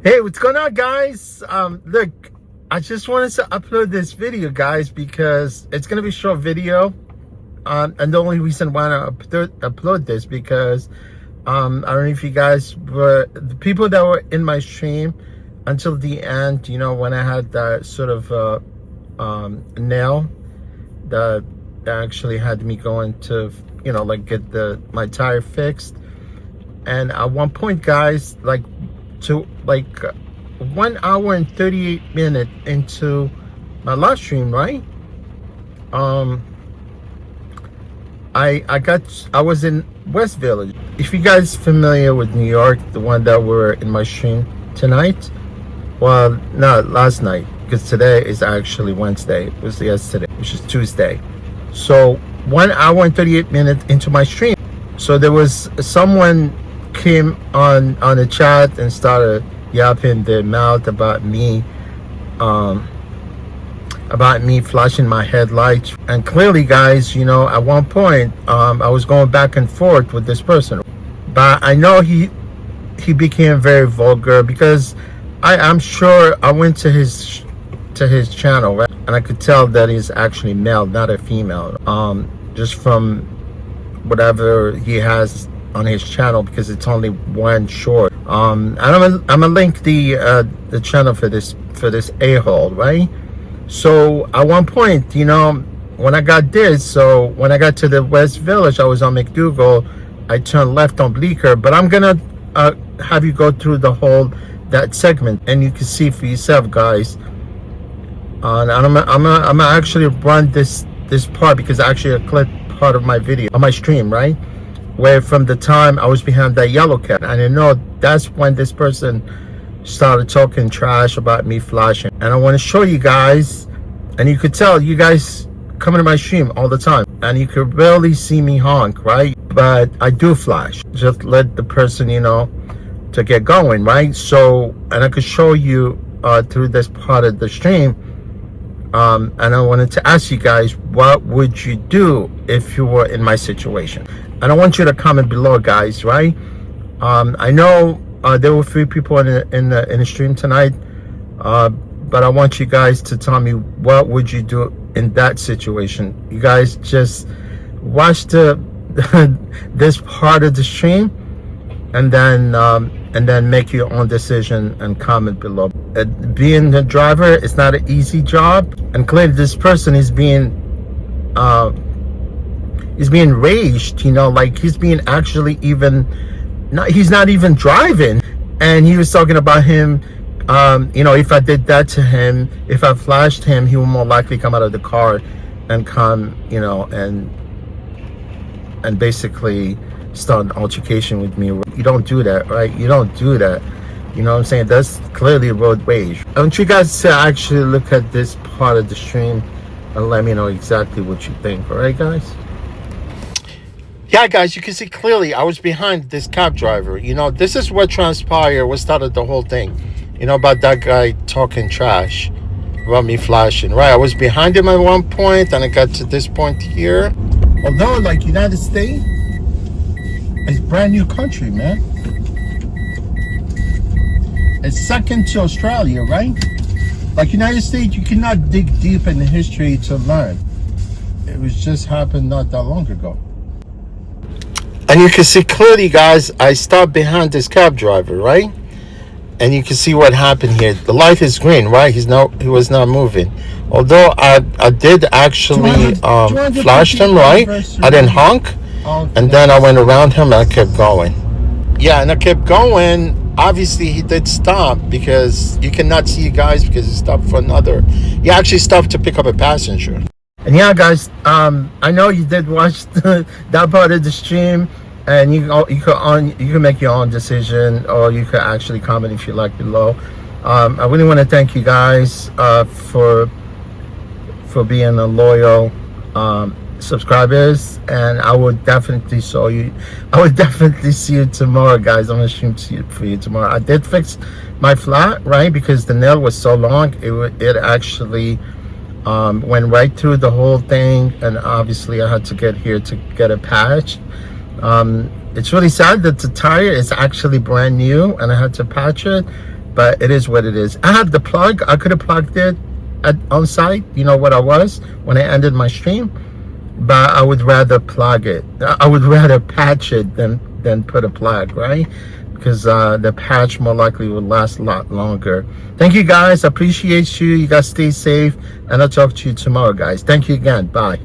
Hey, what's going on, guys? Look, I just wanted to upload this video, guys, because it's gonna be a short video. And the only reason why I upload this because I don't know if you guys were the people that were in my stream until the end. You know, when I had that sort of nail that actually had me going to, you know, like get my tire fixed. And at one point, guys, like 1 hour and 38 minutes into my live stream, right? I was in West Village. If you guys familiar with New York, the one that were in my stream tonight, well, not last night, because today is actually Wednesday. It was yesterday, which is Tuesday. So 1 hour and 38 minutes into my stream, so there was someone came on the chat and started yapping their mouth about me flashing my headlights. And clearly, guys, you know, at one point I was going back and forth with this person, but I know he became very vulgar because I'm sure I went to his channel, right? And I could tell that he's actually male, not a female, just from whatever he has on his channel, because it's only one short. And I'm gonna link the channel for this a-hole, right? So at one point, you know, when I got to the West Village, I was on McDougal. I turned left on Bleecker, but I'm gonna have you go through that segment, and you can see for yourself, guys. And I'm gonna actually run this part, because actually I clipped part of my video on my stream, right? Where from the time I was behind that yellow cat, and I know that's when this person started talking trash about me flashing. And I want to show you guys, and you could tell you guys coming to my stream all the time, and you could barely see me honk, right? But I do flash, just let the person, you know, to get going, right? So, and I could show you through this part of the stream. And I wanted to ask you guys, what would you do if you were in my situation? And I want you to comment below, guys, right? I know there were 3 people in the stream tonight, but I want you guys to tell me, what would you do in that situation? You guys just watch this part of the stream, and then make your own decision and comment below. Being the driver, it's not an easy job, and clearly this person is being raged, you know, like he's being actually he's not even driving, and he was talking about him, you know, if I did that to him, if I flashed him, he would more likely come out of the car and come, you know, and basically start an altercation with me. You don't do that, right? You don't do that. You know what I'm saying? That's clearly road rage. I want you guys to actually look at this part of the stream and let me know exactly what you think. All right, guys? Yeah, guys, you can see clearly I was behind this cab driver. You know, this is what transpired, what started the whole thing. You know, about that guy talking trash about me flashing, right? I was behind him at one point, and I got to this point here. Although, like, United States, it's brand new country, man. It's second to Australia, right? Like United States, you cannot dig deep in the history to learn. It was just happened not that long ago. And you can see clearly, guys, I stopped behind this cab driver, right? And you can see what happened here. The light is green, right? He was not moving. Although I did actually flash him, right? I didn't honk. And then I went around him and I kept going. Yeah, and I kept going. Obviously, he did stop, because you cannot see, guys, because he stopped for another. He actually stopped to pick up a passenger. And yeah, guys, I know you did watch that part of the stream, and you can make your own decision, or you could actually comment if you like below. I really want to thank you guys for being a loyal subscribers, and I would definitely see you tomorrow, guys. I'm gonna stream for you tomorrow. I did fix my flat, right, because the nail was so long, it actually went right through the whole thing, and obviously I had to get here to get it patched. It's really sad that the tire is actually brand new and I had to patch it, but it is what it is. I have the plug. I could have plugged it on site, you know what I was when I ended my stream, but I would rather plug it. I would rather patch it than put a plug, right? Because the patch more likely will last a lot longer. Thank you guys. I appreciate you. You guys stay safe, and I'll talk to you tomorrow, guys. Thank you again. Bye.